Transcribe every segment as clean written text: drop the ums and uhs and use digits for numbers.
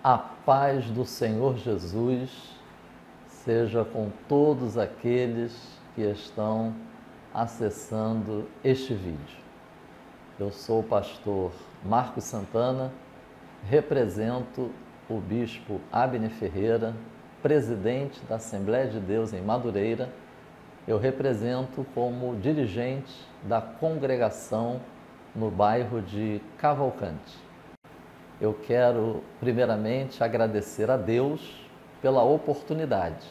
A paz do Senhor Jesus seja com todos aqueles que estão acessando este vídeo. Eu sou o pastor Marcos Santana, represento o bispo Abner Ferreira, presidente da Assembleia de Deus em Madureira. Eu represento como dirigente da congregação no bairro de Cavalcante. Eu quero, primeiramente, agradecer a Deus pela oportunidade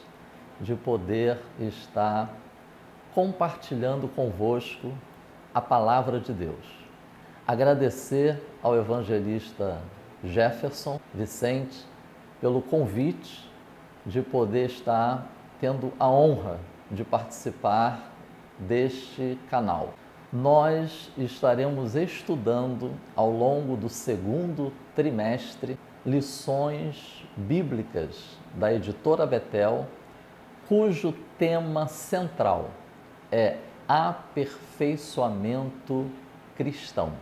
de poder estar compartilhando convosco a palavra de Deus. Agradecer ao evangelista Jefferson Vicente pelo convite de poder estar tendo a honra de participar deste canal. Nós estaremos estudando ao longo do segundo trimestre lições bíblicas da editora Betel, cujo tema central é aperfeiçoamento cristão.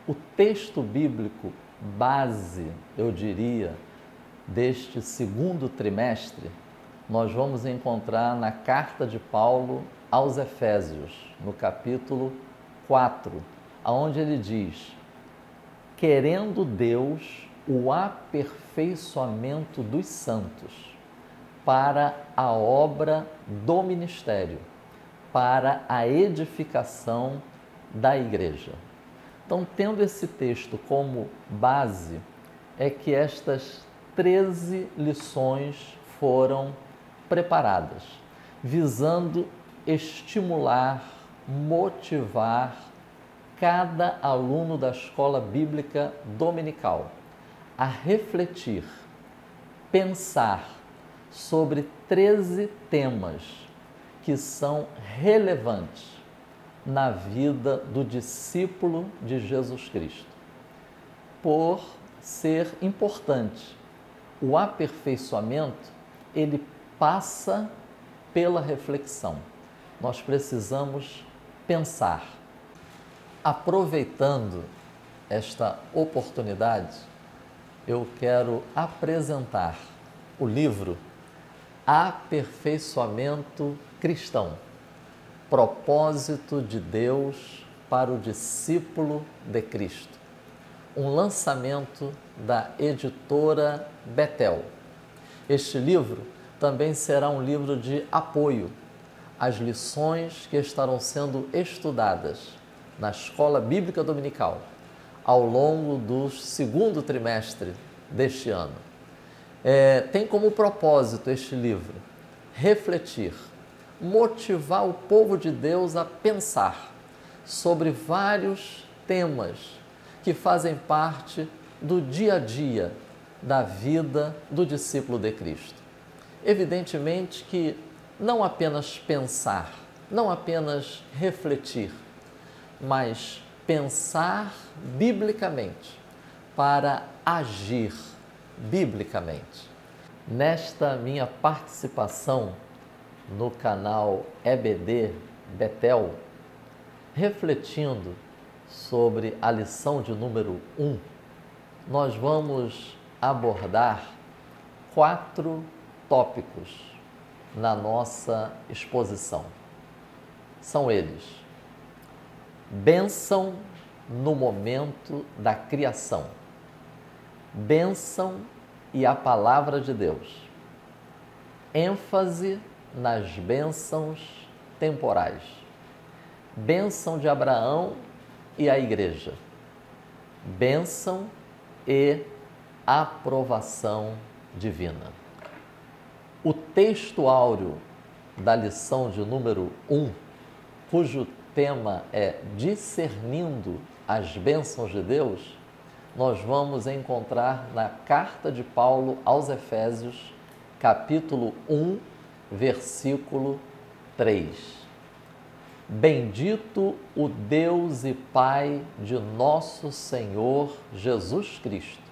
O texto bíblico base, eu diria, deste segundo trimestre, nós vamos encontrar na carta de Paulo aos Efésios, no capítulo 4, onde ele diz: querendo Deus o aperfeiçoamento dos santos para a obra do ministério, para a edificação da igreja. Então, tendo esse texto como base, é que estas 13 lições foram preparadas, visando estimular, motivar cada aluno da escola bíblica dominical a refletir, pensar sobre 13 temas que são relevantes na vida do discípulo de Jesus Cristo. Por ser importante, o aperfeiçoamento, ele passa pela reflexão. Nós precisamos pensar. Aproveitando esta oportunidade, eu quero apresentar o livro Aperfeiçoamento Cristão, Propósito de Deus para o Discípulo de Cristo, um lançamento da editora Betel. Este livro também será um livro de apoio às lições que estarão sendo estudadas na Escola Bíblica Dominical ao longo do segundo trimestre deste ano. Tem como propósito este livro refletir, motivar o povo de Deus a pensar sobre vários temas que fazem parte do dia a dia da vida do discípulo de Cristo. Evidentemente que não apenas pensar, não apenas refletir, mas pensar biblicamente para agir biblicamente. Nesta minha participação no canal EBD Betel, refletindo sobre a lição de número 1, nós vamos abordar 4 tópicos na nossa exposição. São eles: bênção no momento da criação, bênção e a palavra de Deus, ênfase nas bênçãos temporais, bênção de Abraão e a igreja, bênção e aprovação divina. O texto áureo da lição de número 1, cujo tema é discernindo as bênçãos de Deus, nós vamos encontrar na carta de Paulo aos Efésios, capítulo 1, versículo 3. Bendito o Deus e Pai de nosso Senhor Jesus Cristo,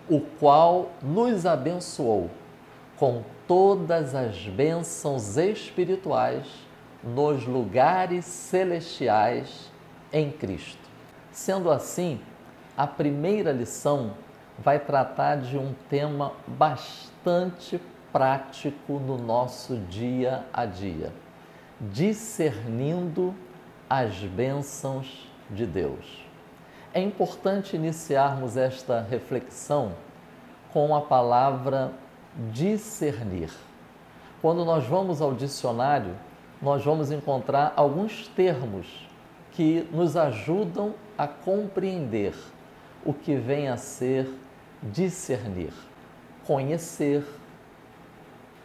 o qual nos abençoou com todas as bênçãos espirituais nos lugares celestiais em Cristo. Sendo assim, a primeira lição vai tratar de um tema bastante prático no nosso dia a dia: discernindo as bênçãos de Deus. É importante iniciarmos esta reflexão com a palavra discernir. Quando nós vamos ao dicionário, nós vamos encontrar alguns termos que nos ajudam a compreender o que vem a ser discernir: conhecer,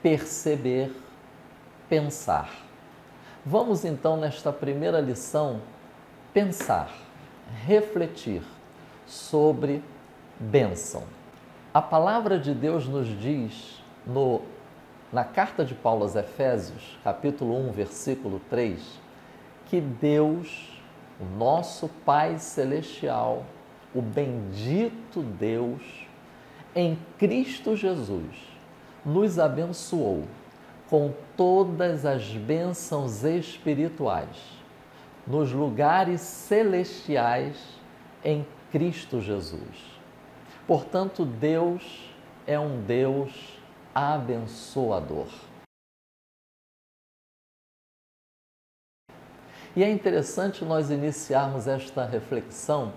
perceber, pensar. Vamos então, nesta primeira lição, pensar, refletir sobre bênção. A palavra de Deus nos diz na carta de Paulo aos Efésios, capítulo 1, versículo 3, que Deus, o nosso Pai Celestial, o bendito Deus, em Cristo Jesus, nos abençoou com todas as bênçãos espirituais nos lugares celestiais em Cristo Jesus. Portanto, Deus é um Deus abençoador. E é interessante nós iniciarmos esta reflexão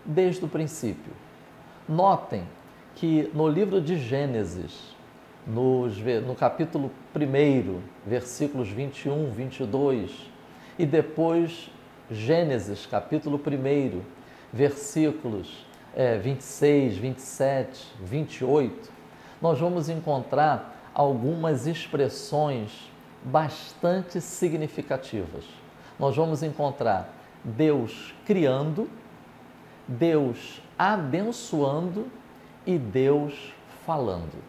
desde o princípio. Notem que no livro de Gênesis, no capítulo 1, versículos 21, 22, e depois Gênesis, capítulo 1, versículos 26, 27, 28, nós vamos encontrar algumas expressões bastante significativas. Nós vamos encontrar Deus criando, Deus abençoando e Deus falando.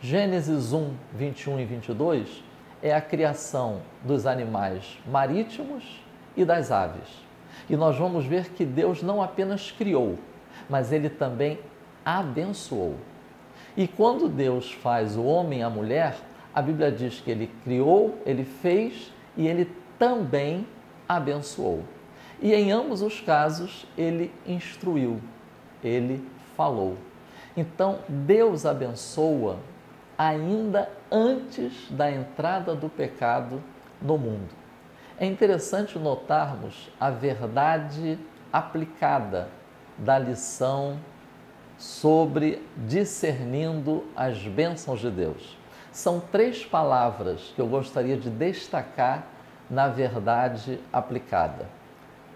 Gênesis 1, 21 e 22 é a criação dos animais marítimos e das aves. E nós vamos ver que Deus não apenas criou, mas Ele também abençoou. E quando Deus faz o homem e a mulher, a Bíblia diz que Ele criou, Ele fez e Ele também abençoou. E em ambos os casos, Ele instruiu, Ele falou. Então, Deus abençoa ainda antes da entrada do pecado no mundo. É interessante notarmos a verdade aplicada da lição sobre discernindo as bênçãos de Deus. São 3 palavras que eu gostaria de destacar na verdade aplicada: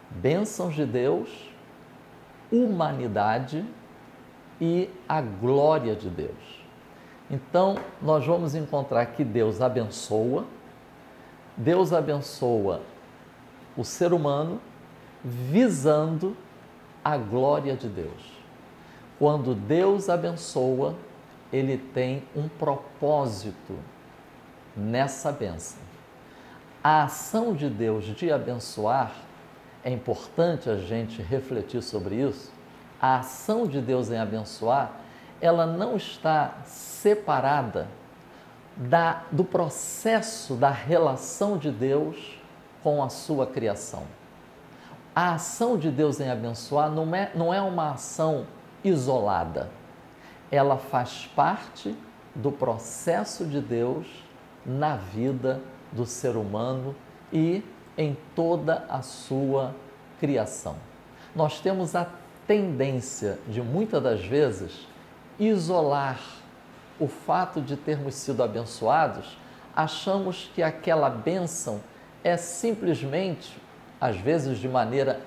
bênçãos de Deus, humanidade e a glória de Deus. Então, nós vamos encontrar que Deus abençoa o ser humano visando a glória de Deus. Quando Deus abençoa, Ele tem um propósito nessa bênção. A ação de Deus de abençoar, é importante a gente refletir sobre isso. A ação de Deus em abençoar, ela não está separada do processo da relação de Deus com a sua criação. A ação de Deus em abençoar não é uma ação isolada. Ela faz parte do processo de Deus na vida do ser humano e em toda a sua criação. Nós temos a tendência de, muitas das vezes, isolar o fato de termos sido abençoados. Achamos que aquela bênção é simplesmente, às vezes de maneira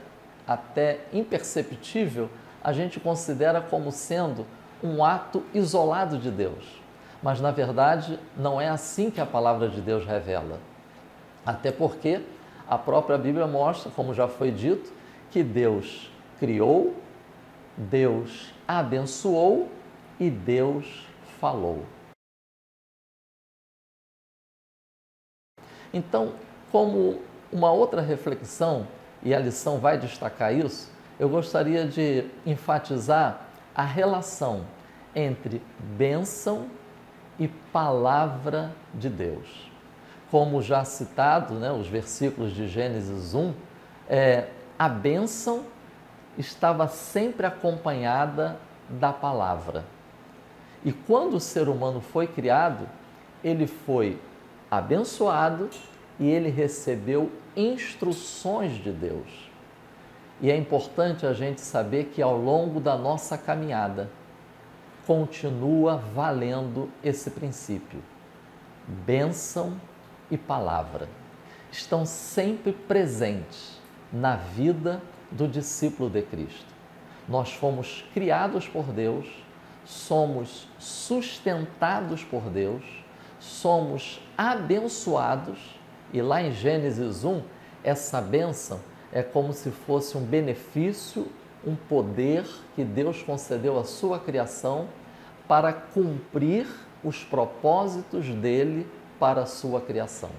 até imperceptível, a gente considera como sendo um ato isolado de Deus. Mas, na verdade, não é assim que a palavra de Deus revela. Até porque a própria Bíblia mostra, como já foi dito, que Deus criou, Deus abençoou e Deus falou. Então, como uma outra reflexão, e a lição vai destacar isso, eu gostaria de enfatizar a relação entre bênção e palavra de Deus. Como já citado, os versículos de Gênesis 1, a bênção estava sempre acompanhada da palavra. E quando o ser humano foi criado, ele foi abençoado e ele recebeu instruções de Deus. E é importante a gente saber que ao longo da nossa caminhada continua valendo esse princípio. Bênção e palavra estão sempre presentes na vida do discípulo de Cristo. Nós fomos criados por Deus, somos sustentados por Deus, somos abençoados e lá em Gênesis 1, essa bênção é como se fosse um benefício, um poder que Deus concedeu à sua criação para cumprir os propósitos dele para a sua criação.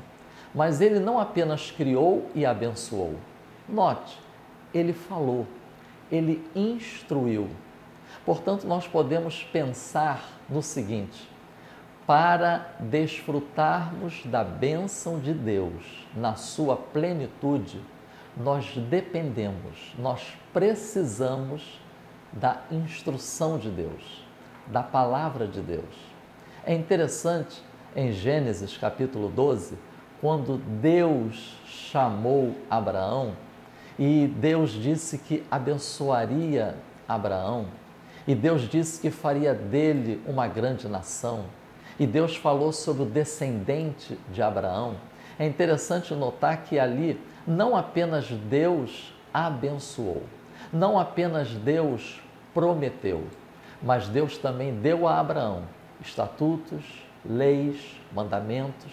Mas ele não apenas criou e abençoou. Note, ele falou, ele instruiu. Portanto, nós podemos pensar no seguinte: para desfrutarmos da bênção de Deus na sua plenitude, nós dependemos, nós precisamos da instrução de Deus, da palavra de Deus. É interessante, em Gênesis capítulo 12, quando Deus chamou Abraão e Deus disse que abençoaria Abraão, e Deus disse que faria dele uma grande nação, e Deus falou sobre o descendente de Abraão. É interessante notar que ali não apenas Deus abençoou, não apenas Deus prometeu, mas Deus também deu a Abraão estatutos, leis, mandamentos.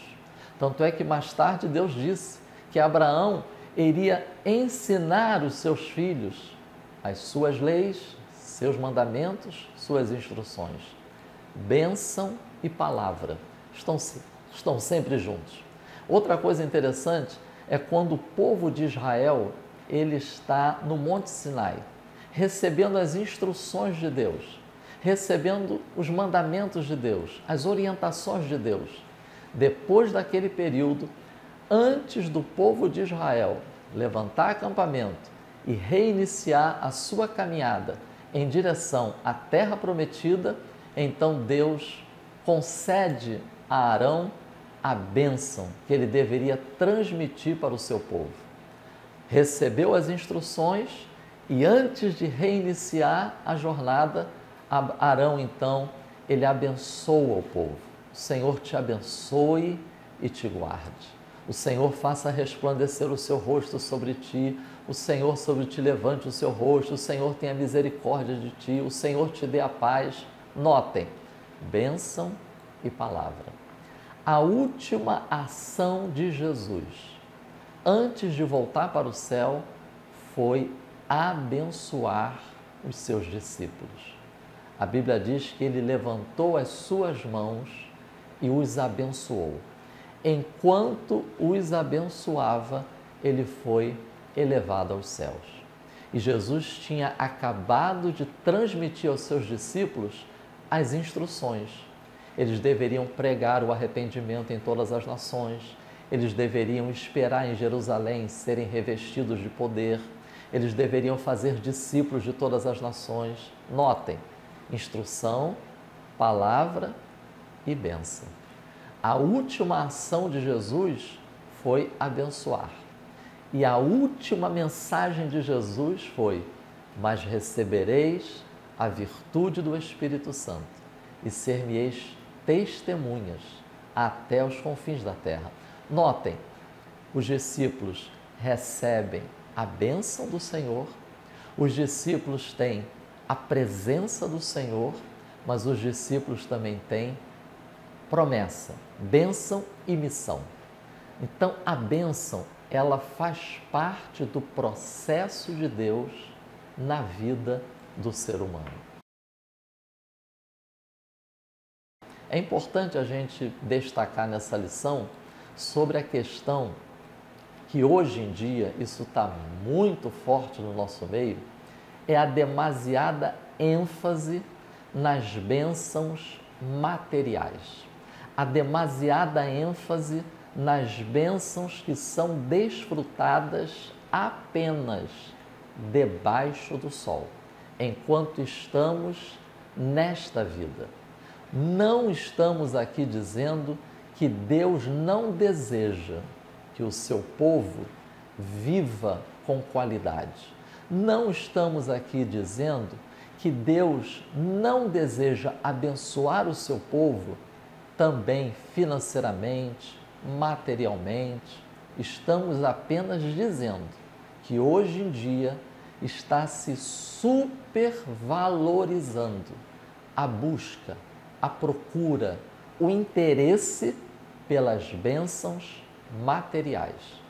Tanto é que mais tarde Deus disse que Abraão iria ensinar os seus filhos as suas leis, seus mandamentos, suas instruções. Bênção e palavra estão sempre juntos. Outra coisa interessante é quando o povo de Israel ele está no Monte Sinai, recebendo as instruções de Deus, recebendo os mandamentos de Deus, as orientações de Deus. Depois daquele período, antes do povo de Israel levantar acampamento e reiniciar a sua caminhada em direção à terra prometida, então Deus concede a Arão a bênção que ele deveria transmitir para o seu povo. Recebeu as instruções e antes de reiniciar a jornada, Arão então, ele abençoa o povo. O Senhor te abençoe e te guarde. O Senhor faça resplandecer o seu rosto sobre ti, o Senhor sobre ti levante o seu rosto, o Senhor tenha misericórdia de ti, o Senhor te dê a paz. Notem, bênção e palavra. A última ação de Jesus, antes de voltar para o céu, foi abençoar os seus discípulos. A Bíblia diz que ele levantou as suas mãos e os abençoou. Enquanto os abençoava, ele foi elevado aos céus. E Jesus tinha acabado de transmitir aos seus discípulos as instruções. Eles deveriam pregar o arrependimento em todas as nações, eles deveriam esperar em Jerusalém serem revestidos de poder, eles deveriam fazer discípulos de todas as nações. Notem, instrução, palavra e bênção. A última ação de Jesus foi abençoar. E a última mensagem de Jesus foi: mas recebereis a virtude do Espírito Santo e ser-me-eis testemunhas até os confins da terra. Notem, os discípulos recebem a bênção do Senhor, os discípulos têm a presença do Senhor, mas os discípulos também têm promessa, bênção e missão. Então, a bênção, ela faz parte do processo de Deus na vida do ser humano. É importante a gente destacar nessa lição sobre a questão que hoje em dia, isso está muito forte no nosso meio, é a demasiada ênfase nas bênçãos materiais. A demasiada ênfase nas bênçãos que são desfrutadas apenas debaixo do sol, enquanto estamos nesta vida. Não estamos aqui dizendo que Deus não deseja que o seu povo viva com qualidade. Não estamos aqui dizendo que Deus não deseja abençoar o seu povo também financeiramente, materialmente. Estamos apenas dizendo que hoje em dia está se supervalorizando a busca, a procura, o interesse pelas bênçãos materiais.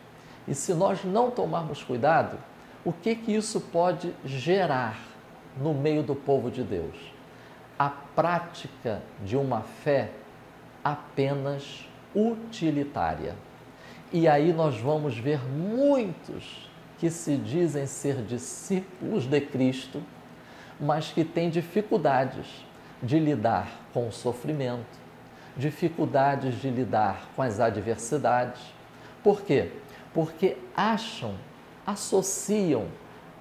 E se nós não tomarmos cuidado, o que isso pode gerar no meio do povo de Deus? A prática de uma fé apenas utilitária. E aí nós vamos ver muitos que se dizem ser discípulos de Cristo, mas que têm dificuldades de lidar com o sofrimento, dificuldades de lidar com as adversidades. Por quê? Porque associam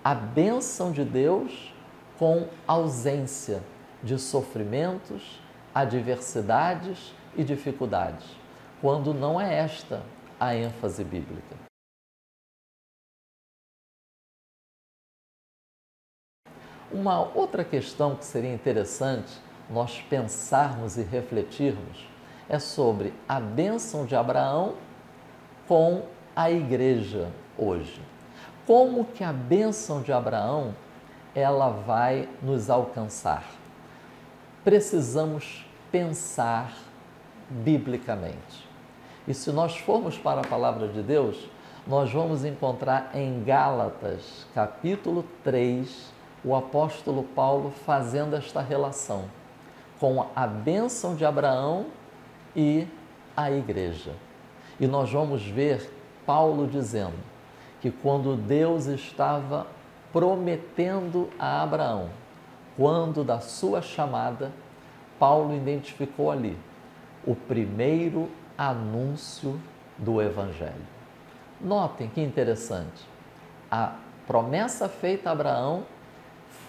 a bênção de Deus com ausência de sofrimentos, adversidades e dificuldades, quando não é esta a ênfase bíblica. Uma outra questão que seria interessante nós pensarmos e refletirmos é sobre a bênção de Abraão com a igreja hoje. Como que a bênção de Abraão ela vai nos alcançar? Precisamos pensar biblicamente. E se nós formos para a palavra de Deus, nós vamos encontrar em Gálatas, capítulo 3, o apóstolo Paulo fazendo esta relação com a bênção de Abraão e a igreja. E nós vamos ver Paulo dizendo que quando Deus estava prometendo a Abraão, quando da sua chamada, Paulo identificou ali o primeiro anúncio do Evangelho. Notem que interessante, a promessa feita a Abraão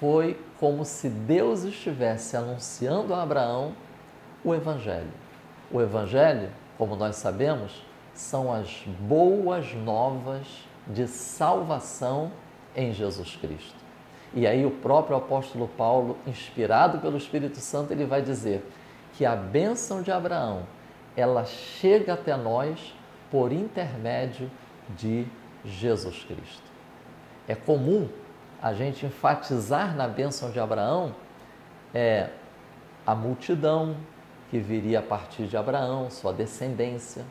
foi como se Deus estivesse anunciando a Abraão o Evangelho. O Evangelho, como nós sabemos, são as boas novas de salvação em Jesus Cristo. E aí o próprio apóstolo Paulo, inspirado pelo Espírito Santo, ele vai dizer que a bênção de Abraão, ela chega até nós por intermédio de Jesus Cristo. É comum a gente enfatizar na bênção de Abraão a multidão que viria a partir de Abraão, sua descendência,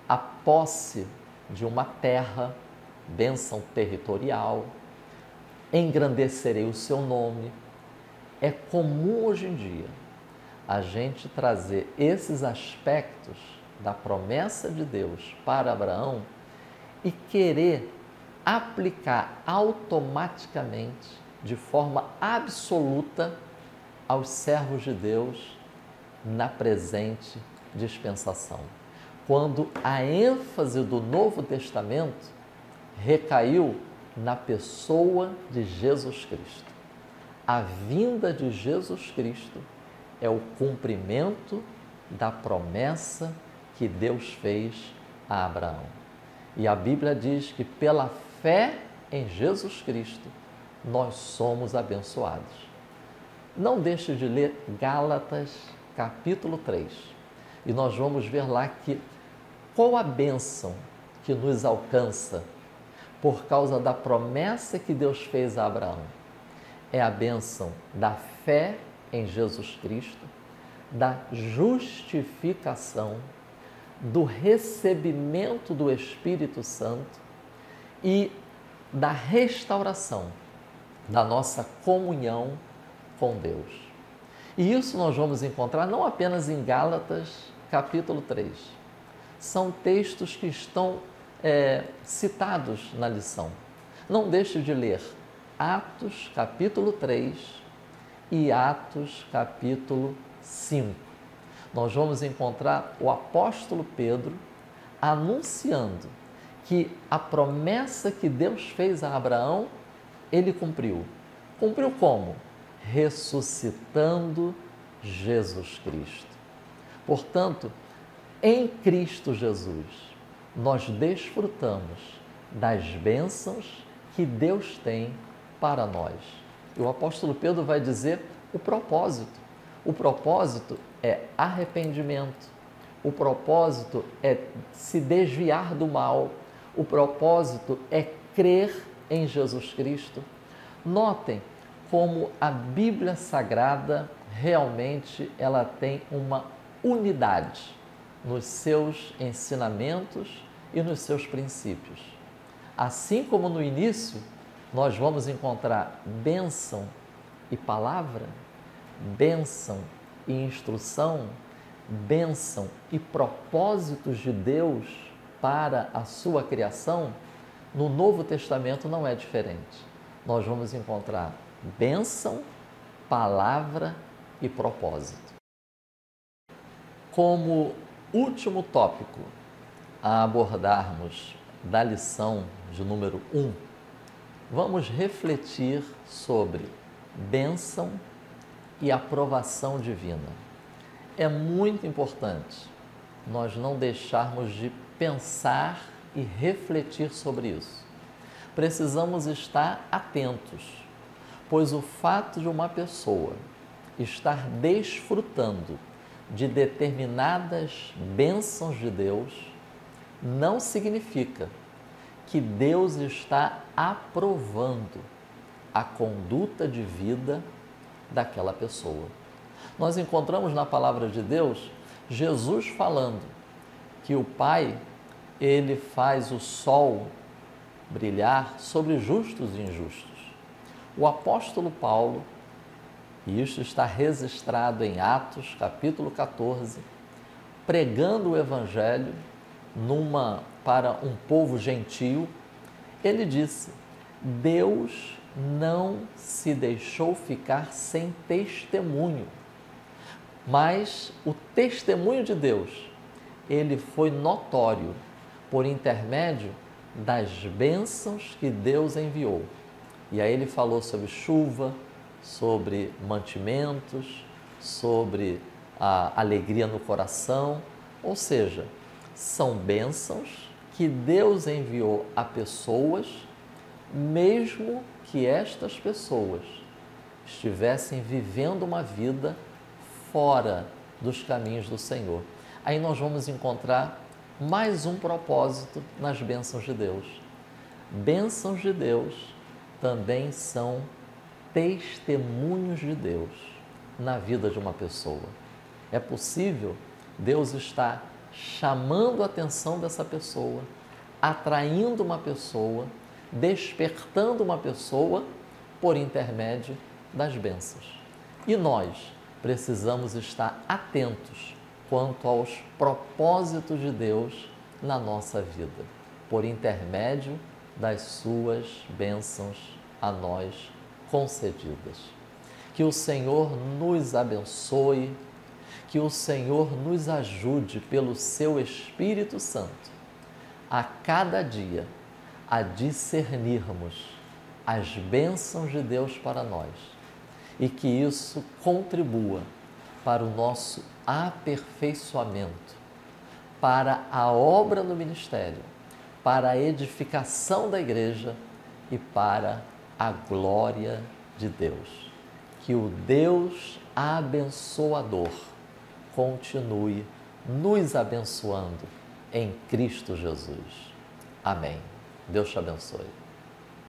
a posse de uma terra, bênção territorial, engrandecerei o seu nome. É comum hoje em dia a gente trazer esses aspectos da promessa de Deus para Abraão e querer aplicar automaticamente, de forma absoluta, aos servos de Deus na presente dispensação. Quando a ênfase do Novo Testamento recaiu na pessoa de Jesus Cristo. A vinda de Jesus Cristo é o cumprimento da promessa que Deus fez a Abraão. E a Bíblia diz que pela fé em Jesus Cristo nós somos abençoados. Não deixe de ler Gálatas capítulo 3 e nós vamos ver lá que qual a bênção que nos alcança por causa da promessa que Deus fez a Abraão. É a bênção da fé em Jesus Cristo, da justificação, do recebimento do Espírito Santo e da restauração da nossa comunhão com Deus. E isso nós vamos encontrar não apenas em Gálatas capítulo 3. São textos que estão citados na lição. Não deixe de ler Atos capítulo 3 e Atos capítulo 5. Nós vamos encontrar o apóstolo Pedro anunciando que a promessa que Deus fez a Abraão, ele cumpriu. Cumpriu como? ressuscitando Jesus Cristo. Portanto, em Cristo Jesus, nós desfrutamos das bênçãos que Deus tem para nós. E o apóstolo Pedro vai dizer o propósito. O propósito é arrependimento. O propósito é se desviar do mal. O propósito é crer em Jesus Cristo. Notem como a Bíblia Sagrada realmente ela tem uma unidade nos seus ensinamentos e nos seus princípios. Assim como no início nós vamos encontrar bênção e palavra, bênção e instrução, bênção e propósitos de Deus para a sua criação, no Novo Testamento não é diferente. Nós vamos encontrar bênção, palavra e propósito. Como último tópico a abordarmos da lição de número 1, vamos refletir sobre bênção e aprovação divina. É muito importante nós não deixarmos de pensar e refletir sobre isso. Precisamos estar atentos, pois o fato de uma pessoa estar desfrutando de determinadas bênçãos de Deus não significa que Deus está aprovando a conduta de vida daquela pessoa. Nós encontramos na palavra de Deus Jesus falando que o Pai, ele faz o sol brilhar sobre justos e injustos. O apóstolo Paulo, e isso está registrado em Atos, capítulo 14, pregando o Evangelho para um povo gentio, ele disse: Deus não se deixou ficar sem testemunho, mas o testemunho de Deus, ele foi notório por intermédio das bênçãos que Deus enviou. E aí ele falou sobre chuva, sobre mantimentos, sobre a alegria no coração, ou seja, são bênçãos que Deus enviou a pessoas, mesmo que estas pessoas estivessem vivendo uma vida fora dos caminhos do Senhor. Aí nós vamos encontrar mais um propósito nas bênçãos de Deus. Bênçãos de Deus também são testemunhos de Deus na vida de uma pessoa. É possível Deus estar chamando a atenção dessa pessoa, atraindo uma pessoa, despertando uma pessoa por intermédio das bênçãos. E nós precisamos estar atentos quanto aos propósitos de Deus na nossa vida, por intermédio das suas bênçãos a nós concedidas. Que o Senhor nos abençoe, que o Senhor nos ajude pelo seu Espírito Santo a cada dia a discernirmos as bênçãos de Deus para nós e que isso contribua para o nosso aperfeiçoamento, para a obra no ministério, para a edificação da igreja e para a glória de Deus. Que o Deus abençoador continue nos abençoando em Cristo Jesus. Amém. Deus te abençoe.